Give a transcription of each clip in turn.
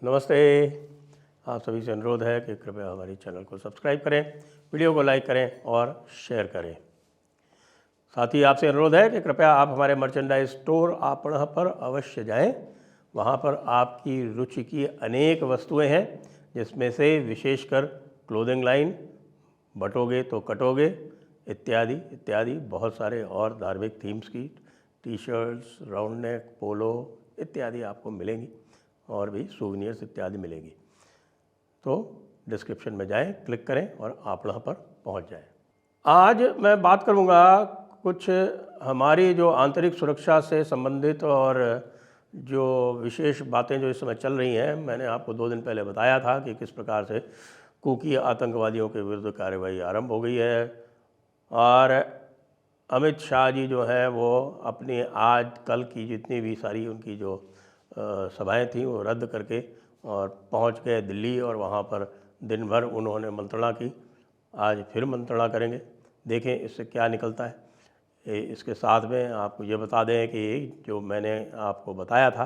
नमस्ते। आप सभी से अनुरोध है कि कृपया हमारे चैनल को सब्सक्राइब करें, वीडियो को लाइक करें और शेयर करें। साथ ही आपसे अनुरोध है कि कृपया आप हमारे मर्चेंडाइज स्टोर आपणः पर अवश्य जाएं। वहां पर आपकी रुचि की अनेक वस्तुएं हैं, जिसमें से विशेषकर क्लोथिंग लाइन, बटोगे तो कटोगे इत्यादि इत्यादि बहुत सारे और धार्मिक थीम्स की टी शर्ट्स, राउंड नेक, पोलो इत्यादि आपको मिलेंगी और भी सूवेनियर्स इत्यादि मिलेगी। तो डिस्क्रिप्शन में जाएं, क्लिक करें और आपणः पर पहुंच जाएं। आज मैं बात करूंगा कुछ हमारी जो आंतरिक सुरक्षा से संबंधित और जो विशेष बातें जो इस समय चल रही हैं। मैंने आपको 2 दिन पहले बताया था कि किस प्रकार से कुकी आतंकवादियों के विरुद्ध कार्रवाई आरंभ हो गई है और अमित शाह जी जो है वो अपनी आज कल की जितनी भी सारी उनकी जो सभाएं थी वो रद्द करके और पहुंच गए दिल्ली और वहां पर दिन भर उन्होंने मंत्रणा की। आज फिर मंत्रणा करेंगे, देखें इससे क्या निकलता है। इसके साथ में आपको ये बता दें कि जो मैंने आपको बताया था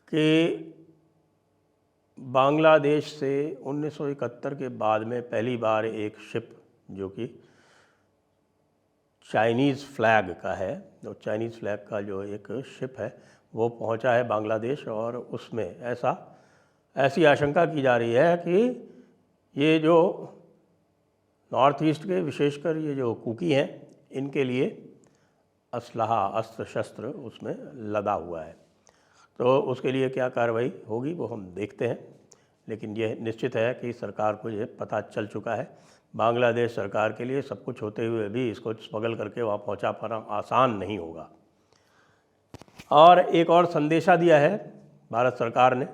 कि बांग्लादेश से 1971 के बाद में पहली बार एक शिप जो कि चाइनीज़ फ्लैग का है, जो चाइनीज़ फ्लैग का जो एक शिप है वो पहुंचा है बांग्लादेश। और उसमें ऐसी आशंका की जा रही है कि ये जो नॉर्थ ईस्ट के विशेषकर ये जो कुकी हैं इनके लिए असलहा अस्त्र शस्त्र उसमें लदा हुआ है। तो उसके लिए क्या कार्रवाई होगी वो हम देखते हैं, लेकिन यह निश्चित है कि सरकार को ये पता चल चुका है। बांग्लादेश सरकार के लिए सब कुछ होते हुए भी इसको स्मगल करके वहाँ पहुँचा पाना आसान नहीं होगा। और एक और संदेशा दिया है भारत सरकार ने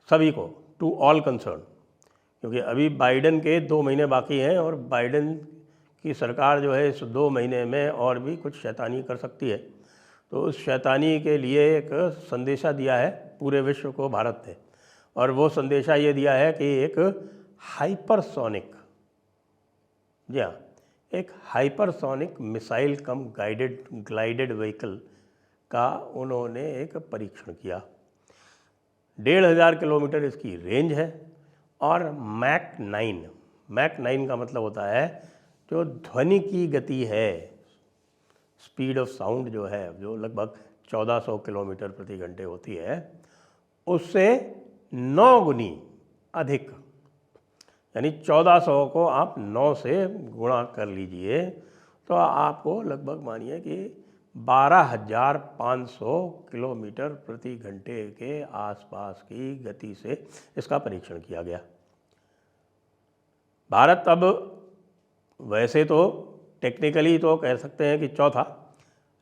सभी को, टू ऑल कंसर्न, क्योंकि अभी बाइडेन के 2 महीने बाकी हैं और बाइडेन की सरकार जो है इस 2 महीने में और भी कुछ शैतानी कर सकती है। तो उस शैतानी के लिए एक संदेशा दिया है पूरे विश्व को भारत ने, और वो संदेशा ये दिया है कि एक हाइपरसोनिक, जी हाँ, एक हाइपरसोनिक मिसाइल कम ग्लाइडेड व्हीकल का उन्होंने एक परीक्षण किया। 1500 किलोमीटर इसकी रेंज है और मैक 9 का मतलब होता है जो ध्वनि की गति है, स्पीड ऑफ साउंड जो है, जो लगभग 1400 किलोमीटर प्रति घंटे होती है, उससे 9 गुनी अधिक, यानी 1400 को आप 9 से गुणा कर लीजिए तो आपको लगभग मानिए कि 12,500 किलोमीटर प्रति घंटे के आसपास की गति से इसका परीक्षण किया गया। भारत अब वैसे तो टेक्निकली तो कह सकते हैं कि चौथा,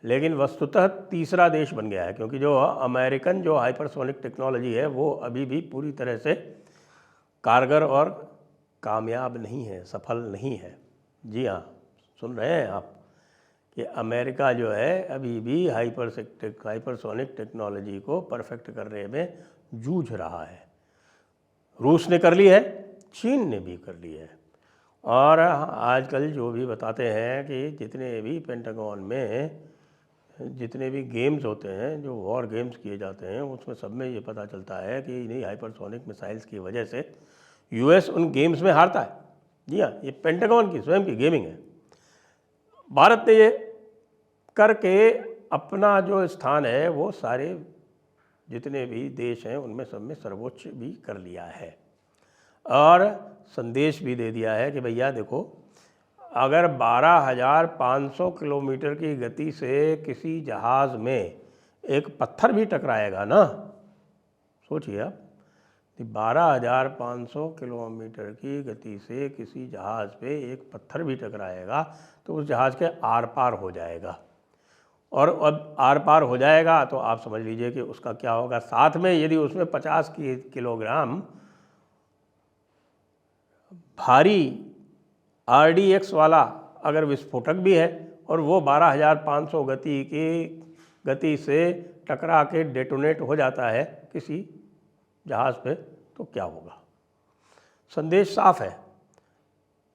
लेकिन वस्तुतः तीसरा देश बन गया है, क्योंकि जो अमेरिकन जो हाइपरसोनिक टेक्नोलॉजी है वो अभी भी पूरी तरह से कारगर और कामयाब नहीं है, सफल नहीं है। जी हाँ, सुन रहे हैं आप कि अमेरिका जो है अभी भी हाइपरसोनिक टेक्नोलॉजी को परफेक्ट करने में जूझ रहा है। रूस ने कर ली है, चीन ने भी कर ली है। और आजकल जो भी बताते हैं कि जितने भी पेंटागन में जितने भी गेम्स होते हैं, जो वॉर गेम्स किए जाते हैं, उसमें सब में ये पता चलता है कि इन्हीं हाइपरसोनिक मिसाइल्स की वजह से यूएस उन गेम्स में हारता है। जी हाँ, ये पेंटागन की स्वयं की गेमिंग है। भारत ने ये करके अपना जो स्थान है वो सारे जितने भी देश हैं उनमें सब में सर्वोच्च भी कर लिया है और संदेश भी दे दिया है कि भैया देखो, अगर 12,500 किलोमीटर की गति से किसी जहाज़ में एक पत्थर भी टकराएगा ना, सोचिए आप, 12,500 किलोमीटर की गति से किसी जहाज़ पे एक पत्थर भी टकराएगा तो उस जहाज़ के आर पार हो जाएगा। और अब आर पार हो जाएगा तो आप समझ लीजिए कि उसका क्या होगा। साथ में यदि उसमें 50 किलोग्राम भारी RDX वाला अगर विस्फोटक भी है और वो 12,500 गति से टकरा के डेटोनेट हो जाता है किसी जहाज़ पे, तो क्या होगा। संदेश साफ है।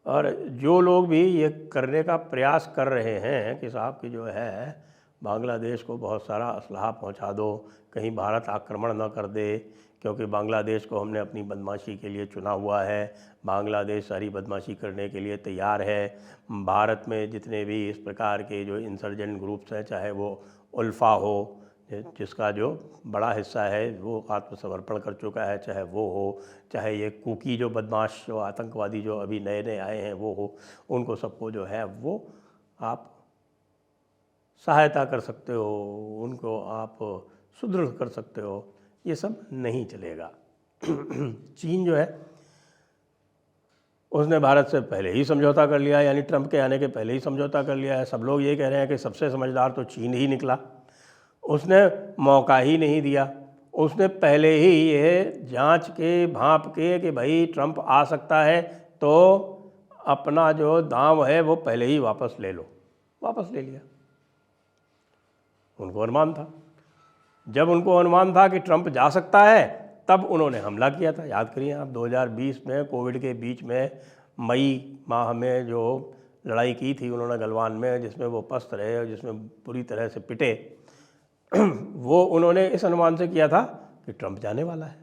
और जो लोग भी ये करने का प्रयास कर रहे हैं कि साहब की जो है बांग्लादेश को बहुत सारा असलहा पहुंचा दो, कहीं भारत आक्रमण न कर दे, क्योंकि बांग्लादेश को हमने अपनी बदमाशी के लिए चुना हुआ है, बांग्लादेश सारी बदमाशी करने के लिए तैयार है। भारत में जितने भी इस प्रकार के जो इंसर्जेंट ग्रुप्स हैं, चाहे वो उल्फा हो जिसका जो बड़ा हिस्सा है वो आत्मसमर्पण कर चुका है, चाहे वो हो, चाहे ये कुकी जो बदमाश जो आतंकवादी जो अभी नए नए आए हैं वो हो, उनको सबको जो है वो आप सहायता कर सकते हो, उनको आप सुदृढ़ कर सकते हो। ये सब नहीं चलेगा। चीन जो है उसने भारत से पहले ही समझौता कर लिया, यानी ट्रंप के आने के पहले ही समझौता कर लिया है। सब लोग ये कह रहे हैं कि सबसे समझदार तो चीन ही निकला, उसने मौका ही नहीं दिया। उसने पहले ही ये जांच के भांप के कि भाई ट्रंप आ सकता है, तो अपना जो दांव है वो पहले ही वापस ले लो, वापस ले लिया। उनको अनुमान था, जब उनको अनुमान था कि ट्रंप जा सकता है तब उन्होंने हमला किया था। याद करिए आप 2020 में कोविड के बीच में मई माह में जो लड़ाई की थी उन्होंने गलवान में, जिसमें वो पस्त रहे और जिसमें पूरी तरह से पिटे, वो उन्होंने इस अनुमान से किया था कि ट्रंप जाने वाला है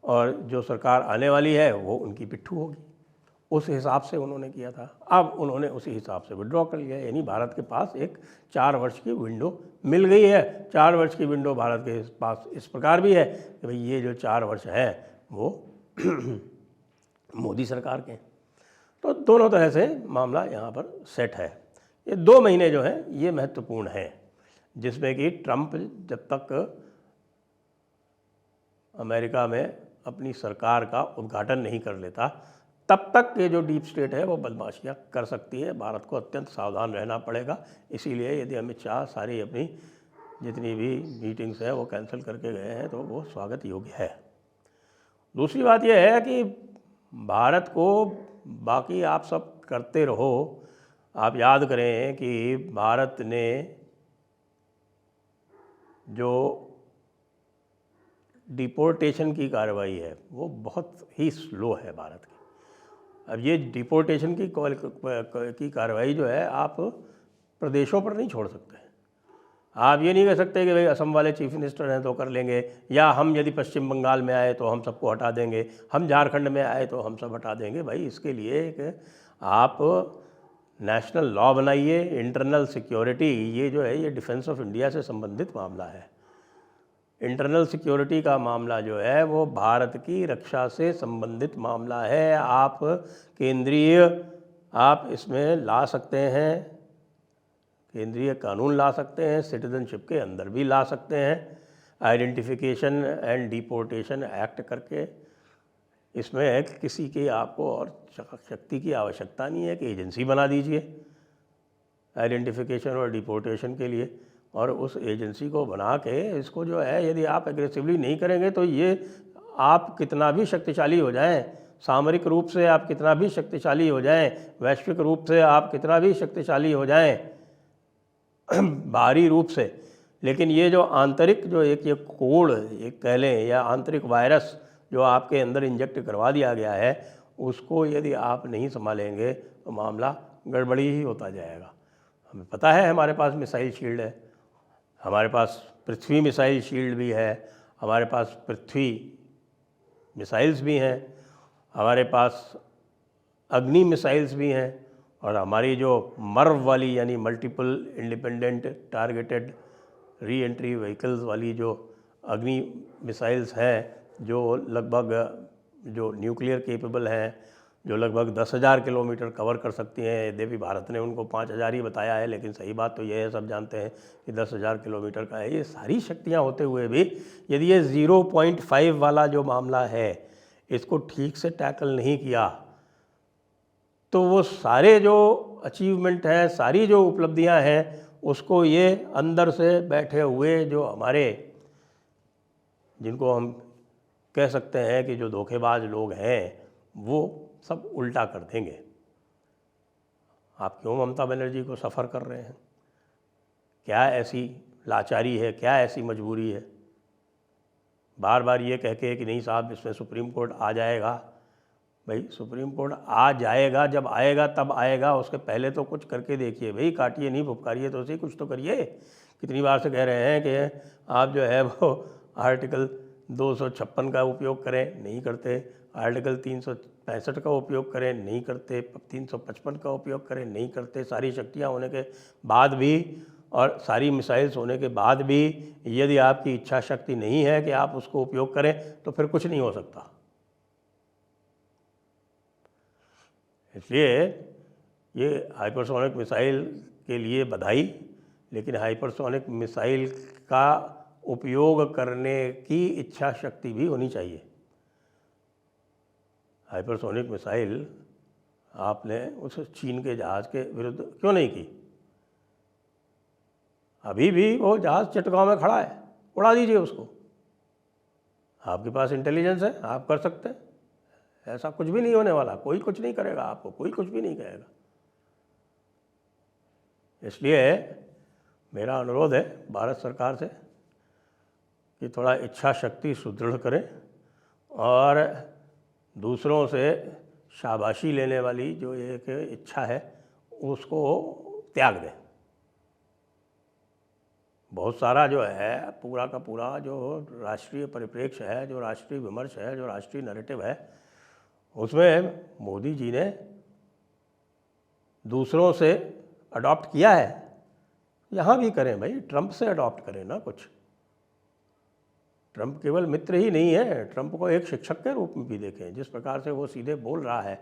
और जो सरकार आने वाली है वो उनकी पिट्ठू होगी। उस हिसाब से उन्होंने किया था। अब उन्होंने उसी हिसाब से विड्रॉ कर लिया, यानी भारत के पास एक 4 वर्ष की विंडो मिल गई है। 4 वर्ष की विंडो भारत के पास इस प्रकार भी है कि भाई ये जो 4 वर्ष हैं वो मोदी सरकार के हैं। तो दोनों तरह से मामला यहाँ पर सेट है। ये 2 महीने जो हैं ये महत्वपूर्ण हैं, जिसमें कि ट्रंप जब तक अमेरिका में अपनी सरकार का उद्घाटन नहीं कर लेता तब तक ये जो डीप स्टेट है वो बदमाशियाँ कर सकती है। भारत को अत्यंत सावधान रहना पड़ेगा। इसीलिए यदि अमित शाह सारी अपनी जितनी भी मीटिंग्स हैं वो कैंसिल करके गए हैं तो वो स्वागत योग्य है। दूसरी बात यह है कि भारत को बाकी आप सब करते रहो। आप याद करें कि भारत ने जो डिपोर्टेशन की कार्रवाई है वो बहुत ही स्लो है भारत की। अब ये डिपोर्टेशन की कार्रवाई जो है आप प्रदेशों पर नहीं छोड़ सकते। आप ये नहीं कह सकते कि भाई असम वाले चीफ मिनिस्टर हैं तो कर लेंगे, या हम यदि पश्चिम बंगाल में आए तो हम सबको हटा देंगे, हम झारखंड में आए तो हम सब हटा देंगे। भाई इसके लिए एक आप नेशनल लॉ बनाइए। इंटरनल सिक्योरिटी ये जो है ये डिफेंस ऑफ इंडिया से संबंधित मामला है। इंटरनल सिक्योरिटी का मामला जो है वो भारत की रक्षा से संबंधित मामला है। आप केंद्रीय आप इसमें ला सकते हैं, केंद्रीय कानून ला सकते हैं, सिटीजनशिप के अंदर भी ला सकते हैं, आइडेंटिफिकेशन एंड डिपोर्टेशन एक्ट करके। इसमें किसी की आपको और शक्ति की आवश्यकता नहीं है कि एजेंसी बना दीजिए आइडेंटिफिकेशन और डिपोर्टेशन के लिए, और उस एजेंसी को बना के इसको जो है यदि आप एग्रेसिवली नहीं करेंगे तो ये आप कितना भी शक्तिशाली हो जाएं, सामरिक रूप से आप कितना भी शक्तिशाली हो जाएं, वैश्विक रूप से आप कितना भी शक्तिशाली हो जाएं बाहरी रूप से, लेकिन ये जो आंतरिक जो एक ये कोड एक कह लें या आंतरिक वायरस जो आपके अंदर इंजेक्ट करवा दिया गया है उसको यदि आप नहीं संभालेंगे तो मामला गड़बड़ी ही होता जाएगा। हमें पता है हमारे पास मिसाइल शील्ड है, हमारे पास पृथ्वी मिसाइल शील्ड भी है, हमारे पास पृथ्वी मिसाइल्स भी हैं, हमारे पास अग्नि मिसाइल्स भी हैं, और हमारी जो मर्व वाली यानी multiple independent targeted re entry vehicles वाली जो अग्नि मिसाइल्स हैं जो लगभग जो न्यूक्लियर केपेबल हैं, जो लगभग 10,000 किलोमीटर कवर कर सकती हैं। यद्यपि भारत ने उनको 5,000 ही बताया है, लेकिन सही बात तो ये है, सब जानते हैं कि 10,000 किलोमीटर का है। ये सारी शक्तियाँ होते हुए भी यदि ये 0.5 वाला जो मामला है इसको ठीक से टैकल नहीं किया तो वो सारे जो अचीवमेंट हैं, सारी जो उपलब्धियां हैं, उसको ये अंदर से बैठे हुए जो हमारे जिनको हम कह सकते हैं कि जो धोखेबाज लोग हैं वो सब उल्टा कर देंगे। आप क्यों ममता बनर्जी को सफ़र कर रहे हैं? क्या ऐसी लाचारी है, क्या ऐसी मजबूरी है? बार बार ये कह के कि नहीं साहब इसमें सुप्रीम कोर्ट आ जाएगा, भाई सुप्रीम कोर्ट आ जाएगा, जब आएगा तब आएगा, उसके पहले तो कुछ करके देखिए भाई, काटिए नहीं फुफकारिए तो सही, कुछ तो करिए। कितनी बार से कह रहे हैं कि आप जो है वो आर्टिकल 256 का उपयोग करें, नहीं करते। आर्टिकल 365 का उपयोग करें, नहीं करते। 355 का उपयोग करें, नहीं करते। सारी शक्तियाँ होने के बाद भी और सारी मिसाइल्स होने के बाद भी यदि आपकी इच्छा शक्ति नहीं है कि आप उसको उपयोग करें तो फिर कुछ नहीं हो सकता। इसलिए ये हाइपरसोनिक मिसाइल के लिए बधाई, लेकिन हाइपरसोनिक मिसाइल का उपयोग करने की इच्छा शक्ति भी होनी चाहिए। हाइपरसोनिक मिसाइल आपने उस चीन के जहाज़ के विरुद्ध क्यों नहीं की? अभी भी वो जहाज़ चिटगांव में खड़ा है, उड़ा दीजिए उसको। आपके पास इंटेलिजेंस है, आप कर सकते हैं। ऐसा कुछ भी नहीं होने वाला, कोई कुछ नहीं करेगा आपको, कोई कुछ भी नहीं कहेगा। इसलिए मेरा अनुरोध है भारत सरकार से कि थोड़ा इच्छा शक्ति सुदृढ़ करें और दूसरों से शाबाशी लेने वाली जो एक इच्छा है उसको त्याग दें। बहुत सारा जो है पूरा का पूरा जो राष्ट्रीय परिप्रेक्ष्य है, जो राष्ट्रीय विमर्श है, जो राष्ट्रीय नैरेटिव है, उसमें मोदी जी ने दूसरों से अडॉप्ट किया है। यहाँ भी करें भाई, ट्रंप से अडॉप्ट करें ना कुछ। ट्रंप केवल मित्र ही नहीं है, ट्रंप को एक शिक्षक के रूप में भी देखें। जिस प्रकार से वो सीधे बोल रहा है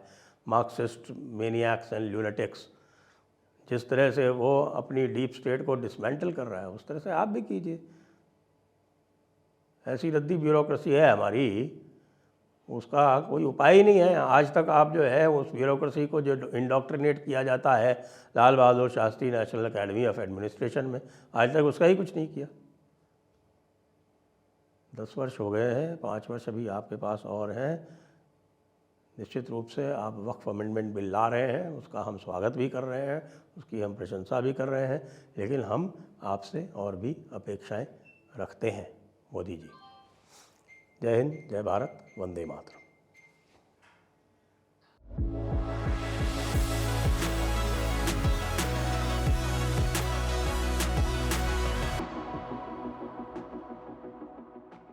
मार्क्सिस्ट मेनियाक्स एंड ल्यूनेटिक्स, जिस तरह से वो अपनी डीप स्टेट को डिसमेंटल कर रहा है, उस तरह से आप भी कीजिए। ऐसी रद्दी ब्यूरोक्रेसी है हमारी, उसका कोई उपाय ही नहीं है। आज तक आप जो है उस ब्यूरोक्रेसी को जो इंडोक्ट्रिनेट किया जाता है Lal Bahadur Shastri national academy of administration में, आज तक उसका ही कुछ नहीं किया। 10 वर्ष हो गए हैं, 5 वर्ष अभी आपके पास और हैं। निश्चित रूप से आप वक्फ अमेंडमेंट बिल ला रहे हैं, उसका हम स्वागत भी कर रहे हैं, उसकी हम प्रशंसा भी कर रहे हैं, लेकिन हम आपसे और भी अपेक्षाएं रखते हैं मोदी जी। जय हिंद, जय भारत, वंदे मातरम।